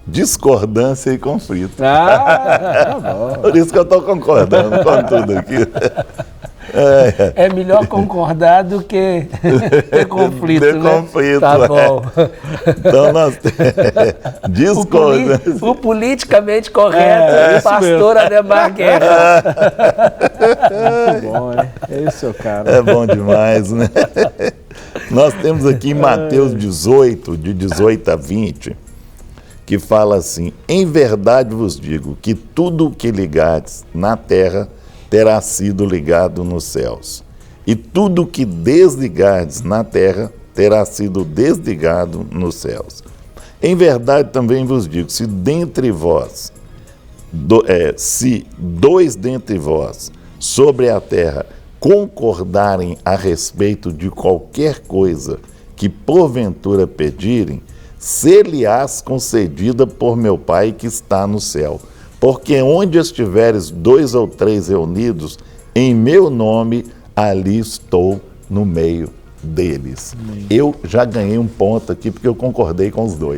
discordância e conflito. Tá bom. Por isso que eu estou concordando com tudo aqui. É melhor concordar do que ter conflito, ter né? conflito, tá bom. Então nós discordância. O politicamente correto, o pastor Ademar Guerra. Muito bom, hein? Esse é o cara. É bom demais, né? Nós temos aqui em Mateus 18, de 18 a 20, que fala assim: em verdade vos digo que tudo o que ligardes na terra terá sido ligado nos céus, e tudo o que desligardes na terra terá sido desligado nos céus. Em verdade também vos digo, se dois dentre vós sobre a terra concordarem a respeito de qualquer coisa que porventura pedirem, ser-lhe-ás concedida por meu Pai que está no céu. Porque onde estiveres 2 ou 3 reunidos, em meu nome, ali estou no meio deles. Eu já ganhei um ponto aqui, porque eu concordei com os dois.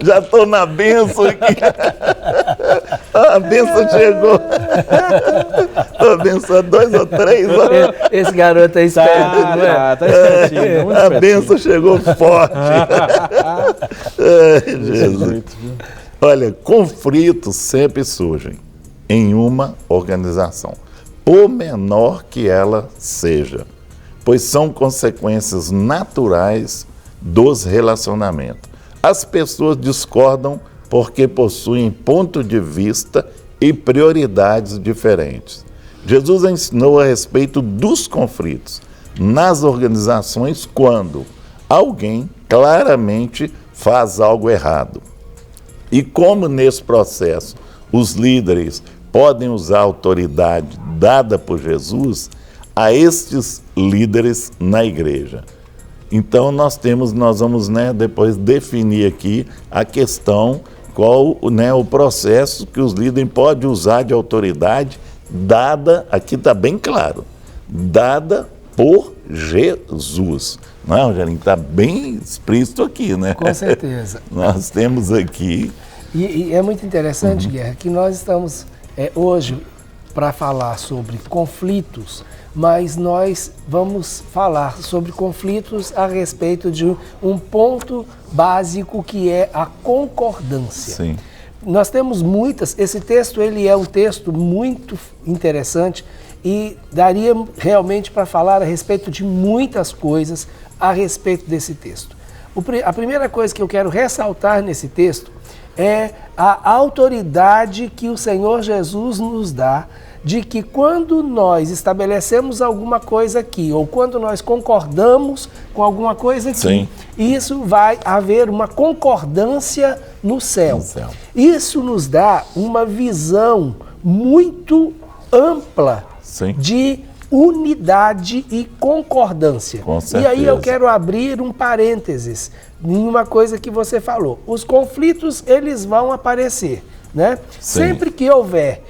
Já estou na bênção aqui. A bênção chegou. A bênção 2 ou 3. Esse garoto é esperto, não é? Tá espertinho, muito A espertinho. bênção chegou forte. Ai, Jesus. Olha, conflitos sempre surgem em uma organização, por menor que ela seja, pois são consequências naturais dos relacionamentos. As pessoas discordam porque possuem ponto de vista e prioridades diferentes. Jesus ensinou a respeito dos conflitos nas organizações quando alguém claramente faz algo errado. E como nesse processo os líderes podem usar a autoridade dada por Jesus a estes líderes na igreja. Então nós vamos depois definir aqui a questão, qual o processo que os líderes podem usar de autoridade dada, aqui está bem claro, dada por Jesus. Não é, Rogerinho? Está bem explícito aqui, né? Com certeza. Nós temos aqui... E é muito interessante, Guerra, que nós estamos hoje para falar sobre conflitos, mas nós vamos falar sobre conflitos a respeito de um ponto básico que é a concordância. Sim. Nós temos esse texto ele é um texto muito interessante e daria realmente para falar a respeito de muitas coisas a respeito desse texto. A primeira coisa que eu quero ressaltar nesse texto é a autoridade que o Senhor Jesus nos dá de que quando nós estabelecemos alguma coisa aqui, ou quando nós concordamos com alguma coisa aqui, Sim. isso vai haver uma concordância no céu. Isso nos dá uma visão muito ampla Sim. de unidade e concordância. Com E certeza. aí eu quero abrir um parênteses em uma coisa que você falou. Os conflitos, eles vão aparecer, né? Sim. Sempre que houver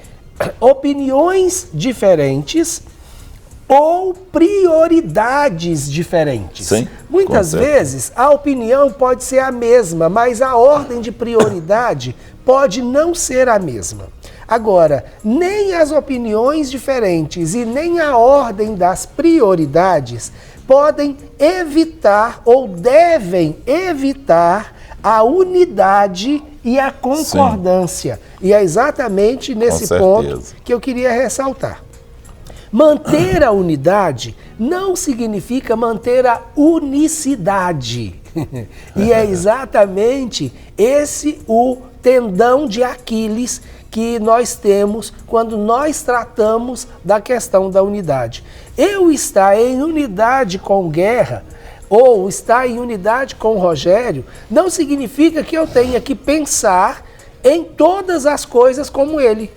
opiniões diferentes ou prioridades diferentes. Sim, Muitas com certeza. vezes a opinião pode ser a mesma, mas a ordem de prioridade pode não ser a mesma. Agora, nem as opiniões diferentes e nem a ordem das prioridades podem evitar ou devem evitar a unidade e a concordância. Sim. E é exatamente nesse ponto que eu queria ressaltar. Manter a unidade não significa manter a unicidade. E é exatamente esse o tendão de Aquiles que nós temos quando nós tratamos da questão da unidade. Eu estar em unidade com Guerra ou estar em unidade com o Rogério não significa que eu tenha que pensar em todas as coisas como ele.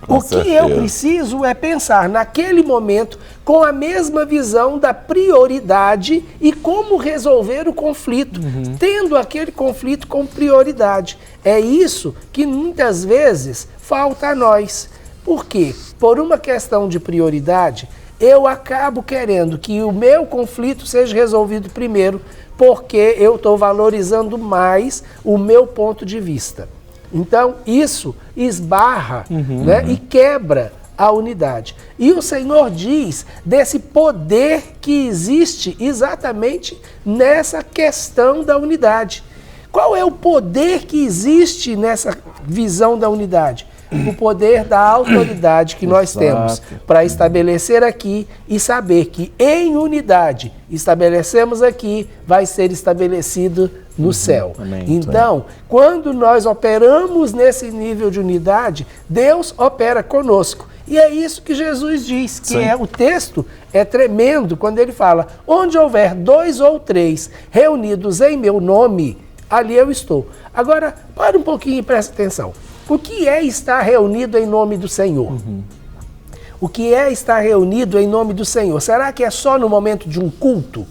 O que eu preciso é pensar naquele momento com a mesma visão da prioridade e como resolver o conflito, tendo aquele conflito com prioridade. É isso que muitas vezes falta a nós. Por quê? Por uma questão de prioridade, eu acabo querendo que o meu conflito seja resolvido primeiro, porque eu estou valorizando mais o meu ponto de vista. Então, isso esbarra, né, e quebra a unidade. E o Senhor diz desse poder que existe exatamente nessa questão da unidade. Qual é o poder que existe nessa visão da unidade? O poder da autoridade que nós temos para estabelecer aqui e saber que em unidade estabelecemos aqui, vai ser estabelecido no céu. Amém. Então, quando nós operamos nesse nível de unidade, Deus opera conosco. E é isso que Jesus diz, que o texto é tremendo quando ele fala: onde houver 2 ou 3 reunidos em meu nome, ali eu estou. Agora, para um pouquinho e presta atenção. O que é estar reunido em nome do Senhor? O que é estar reunido em nome do Senhor? Será que é só no momento de um culto?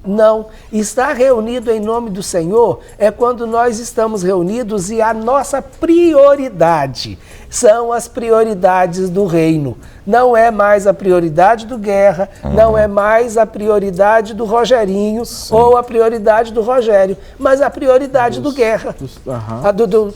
Não. Estar reunido em nome do Senhor é quando nós estamos reunidos e a nossa prioridade são as prioridades do reino. Não é mais a prioridade do Guerra, não é mais a prioridade do Rogerinho ou a prioridade do Rogério, mas a prioridade do Guerra,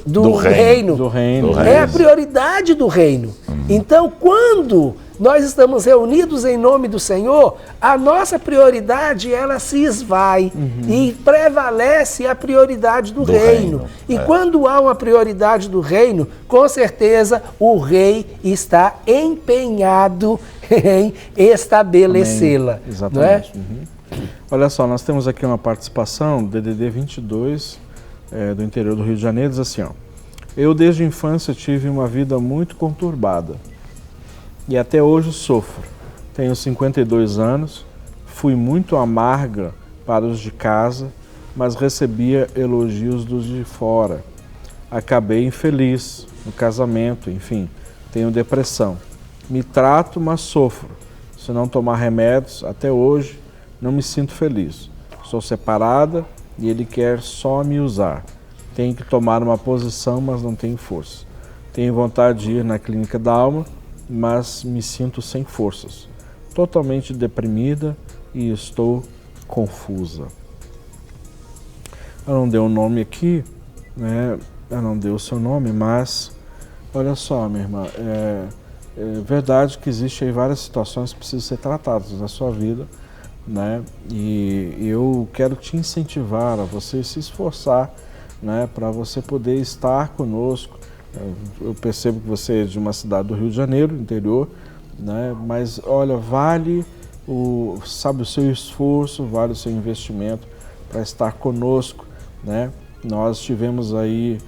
do reino. Do reino. É a prioridade do reino. Então, quando nós estamos reunidos em nome do Senhor, a nossa prioridade, ela se esvai e prevalece a prioridade do reino. E quando há uma prioridade do reino, com certeza o rei está empenhado em estabelecê-la. Exatamente. Não é? Olha só, nós temos aqui uma participação, DDD 22, do interior do Rio de Janeiro, diz assim, ó: eu desde a infância tive uma vida muito conturbada e até hoje sofro. Tenho 52 anos, fui muito amarga para os de casa, mas recebia elogios dos de fora. Acabei infeliz no casamento, enfim, tenho depressão. Me trato, mas sofro. Se não tomar remédios, até hoje, não me sinto feliz. Sou separada e ele quer só me usar. Tenho que tomar uma posição, mas não tenho força. Tenho vontade de ir na clínica da alma, mas me sinto sem forças. Totalmente deprimida e estou confusa. Ela não deu o nome aqui, né? Ela não deu o seu nome, mas olha só, minha irmã, é verdade que existem várias situações que precisam ser tratadas na sua vida, né? E eu quero te incentivar a você se esforçar, né, para você poder estar conosco. Eu percebo que você é de uma cidade do Rio de Janeiro, interior, né? Mas olha, vale o seu esforço, vale o seu investimento para estar conosco, né? Nós tivemos aí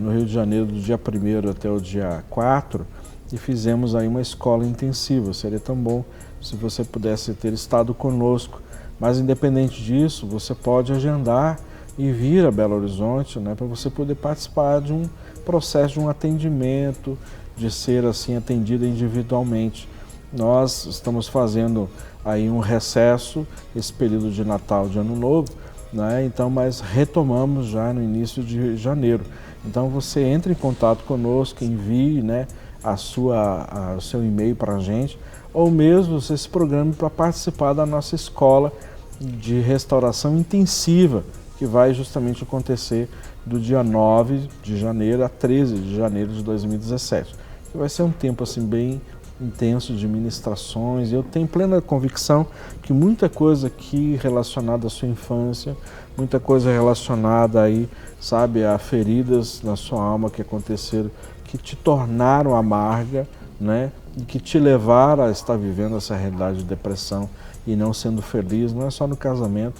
no Rio de Janeiro do dia 1º até o dia 4 e fizemos aí uma escola intensiva. Seria tão bom se você pudesse ter estado conosco, mas independente disso, você pode agendar e vir a Belo Horizonte, né, para você poder participar de um processo, de um atendimento, de ser assim atendido individualmente. Nós estamos fazendo aí um recesso, esse período de Natal, de Ano Novo, né, então, mas retomamos já no início de janeiro. Então você entre em contato conosco, envie, né, o seu e-mail para a gente, ou mesmo você se programe para participar da nossa escola de restauração intensiva, que vai justamente acontecer do dia 9 de janeiro a 13 de janeiro de 2017. Que vai ser um tempo assim bem intenso de ministrações. Eu tenho plena convicção que muita coisa aqui relacionada à sua infância, muita coisa relacionada aí, sabe, a feridas na sua alma que aconteceram, que te tornaram amarga, né, e que te levaram a estar vivendo essa realidade de depressão e não sendo feliz, não é só no casamento,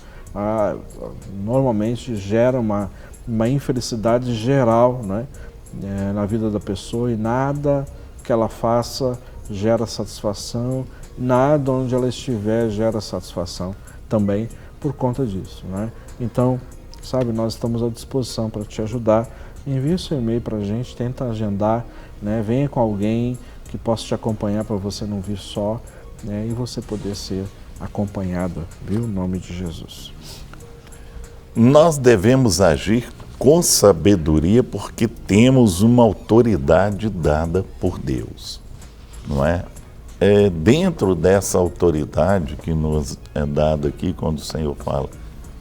normalmente gera uma infelicidade geral, né, na vida da pessoa, e nada que ela faça gera satisfação, nada onde ela estiver gera satisfação também por conta disso, né? Então, sabe, nós estamos à disposição para te ajudar. Envie seu e-mail para a gente, tenta agendar, né? Venha com alguém que possa te acompanhar para você não vir só, né? E você poder ser acompanhada, viu? Em nome de Jesus. Nós devemos agir com sabedoria porque temos uma autoridade dada por Deus, não é? dentro dessa autoridade que nos é dada aqui, quando o Senhor fala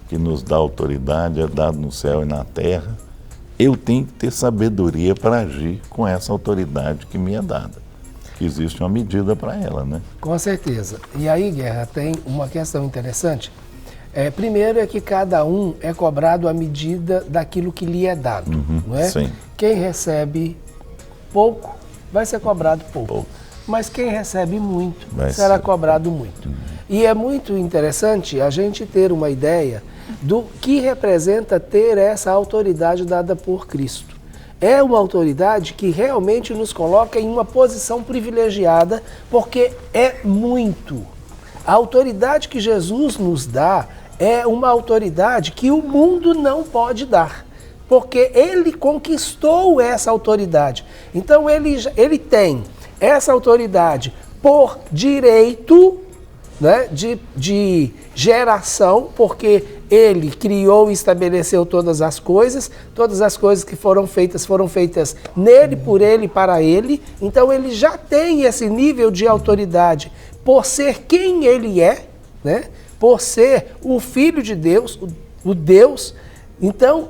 que nos dá autoridade, é dado no céu e na terra, eu tenho que ter sabedoria para agir com essa autoridade que me é dada. Que existe uma medida para ela, né? Com certeza. E aí, Guerra, tem uma questão interessante. Primeiro é que cada um é cobrado à medida daquilo que lhe é dado, não é? Sim. Quem recebe pouco vai ser cobrado pouco. Mas quem recebe muito será cobrado muito. E é muito interessante a gente ter uma ideia do que representa ter essa autoridade dada por Cristo. É uma autoridade que realmente nos coloca em uma posição privilegiada, porque é muito. A autoridade que Jesus nos dá é uma autoridade que o mundo não pode dar, porque ele conquistou essa autoridade. Então ele tem essa autoridade por direito, né, de geração, porque ele criou e estabeleceu todas as coisas que foram feitas nele, por ele e para ele. Então ele já tem esse nível de autoridade por ser quem ele é, né? Por ser o Filho de Deus, o Deus. Então,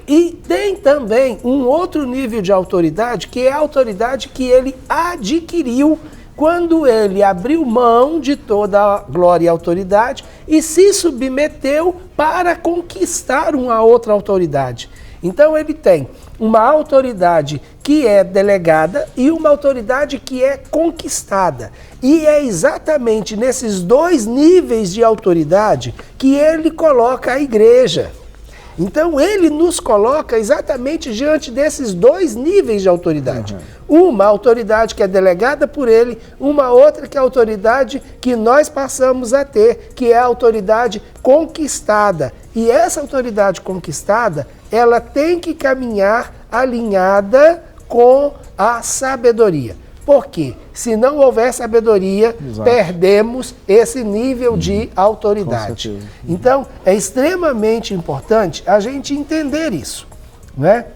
e tem também um outro nível de autoridade, que é a autoridade que ele adquiriu quando ele abriu mão de toda a glória e autoridade e se submeteu para conquistar uma outra autoridade. Então ele tem uma autoridade que é delegada e uma autoridade que é conquistada. E é exatamente nesses dois níveis de autoridade que ele coloca a igreja. Então ele nos coloca exatamente diante desses dois níveis de autoridade. Uma autoridade que é delegada por ele, uma outra que é a autoridade que nós passamos a ter, que é a autoridade conquistada. E essa autoridade conquistada, ela tem que caminhar alinhada com a sabedoria. Porque se não houver sabedoria, perdemos esse nível de autoridade. Então, é extremamente importante a gente entender isso, né?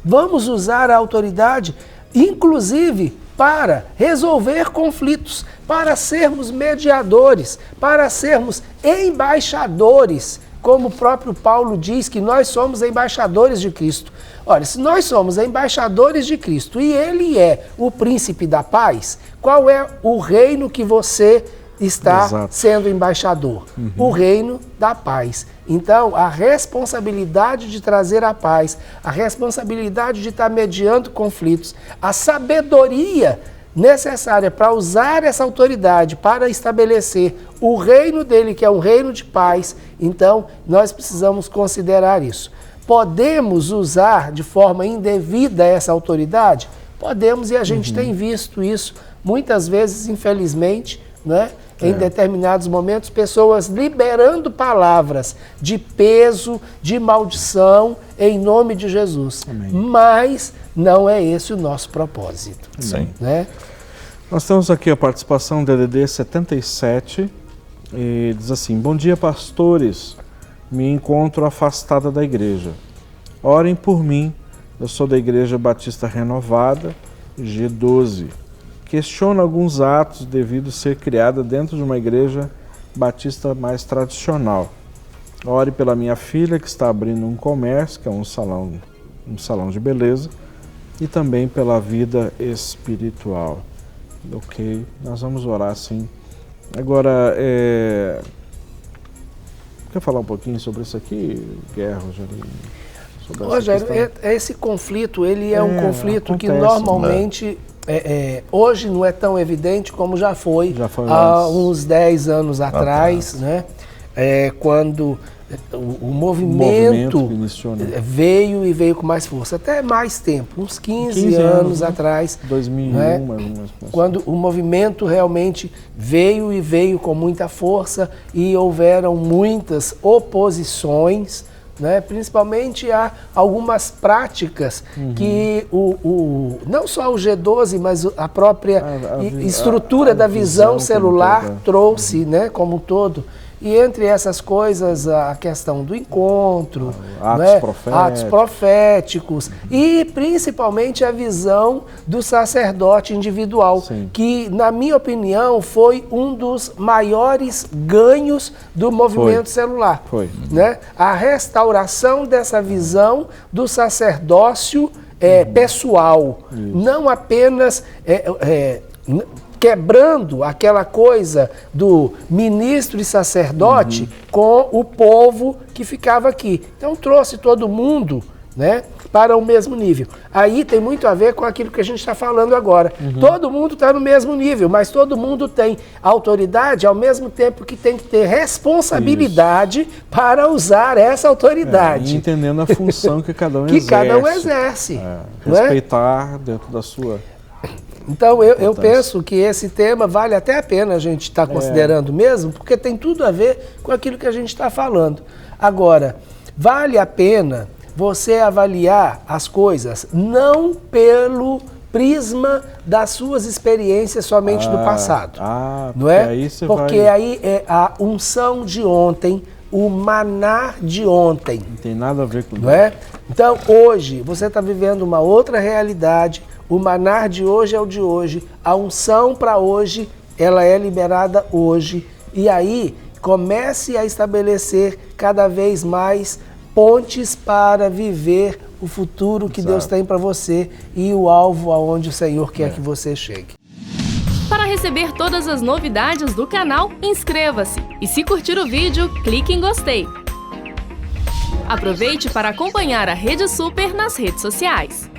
Vamos usar a autoridade, inclusive, para resolver conflitos, para sermos mediadores, para sermos embaixadores, como o próprio Paulo diz que nós somos embaixadores de Cristo. Olha, se nós somos embaixadores de Cristo e ele é o príncipe da paz, qual é o reino que você está sendo embaixador? O reino da paz. Então, a responsabilidade de trazer a paz, a responsabilidade de estar mediando conflitos, a sabedoria necessária para usar essa autoridade para estabelecer o reino dele, que é um reino de paz. Então, nós precisamos considerar isso. Podemos usar de forma indevida essa autoridade? Podemos, e a gente tem visto isso muitas vezes, infelizmente, né? Em determinados momentos, pessoas liberando palavras de peso, de maldição, em nome de Jesus. Amém. Mas não é esse o nosso propósito. Sim. Né? Nós temos aqui a participação do DDD 77, e diz assim: bom dia, pastores, me encontro afastada da igreja. Orem por mim, eu sou da Igreja Batista Renovada, G12. Questiono alguns atos devido ser criada dentro de uma igreja batista mais tradicional. Ore pela minha filha que está abrindo um comércio, que é um salão de beleza, e também pela vida espiritual. Ok, nós vamos orar sim. Agora, quer falar um pouquinho sobre isso aqui, Guerra, Rogério? Rogério, esse conflito, ele é um conflito que normalmente... hoje não é tão evidente como já foi há uns 10 anos atrás, né? Quando o movimento veio e veio com mais força. Até mais tempo, uns 15 anos atrás. 2001, né? mais ou menos. Quando o movimento realmente veio e veio com muita força e houveram muitas oposições, né? Principalmente a algumas práticas que não só o G12, mas a própria estrutura da visão celular trouxe, né, como um todo. E entre essas coisas, a questão do encontro, atos atos proféticos e principalmente a visão do sacerdote individual, Sim. que, na minha opinião, foi um dos maiores ganhos do movimento celular. Foi. Né? A restauração dessa visão do sacerdócio pessoal, não apenas quebrando aquela coisa do ministro e sacerdote com o povo que ficava aqui. Então trouxe todo mundo, né, para o mesmo nível. Aí tem muito a ver com aquilo que a gente está falando agora. Todo mundo está no mesmo nível, mas todo mundo tem autoridade ao mesmo tempo que tem que ter responsabilidade para usar essa autoridade. E entendendo a função que cada um que exerce. cada um exerce. Respeitar dentro da sua... Então, eu penso que esse tema vale até a pena a gente estar considerando mesmo, porque tem tudo a ver com aquilo que a gente está falando. Agora, vale a pena você avaliar as coisas não pelo prisma das suas experiências somente do passado. Não é? Aí você porque aí é a unção de ontem, o maná de ontem. Não tem nada a ver com isso. Não é? Então, hoje, você está vivendo uma outra realidade. O maná de hoje é o de hoje. A unção para hoje, ela é liberada hoje. E aí, comece a estabelecer cada vez mais pontes para viver o futuro que Deus tem para você e o alvo aonde o Senhor quer que você chegue. Para receber todas as novidades do canal, inscreva-se. E se curtir o vídeo, clique em gostei. Aproveite para acompanhar a Rede Super nas redes sociais.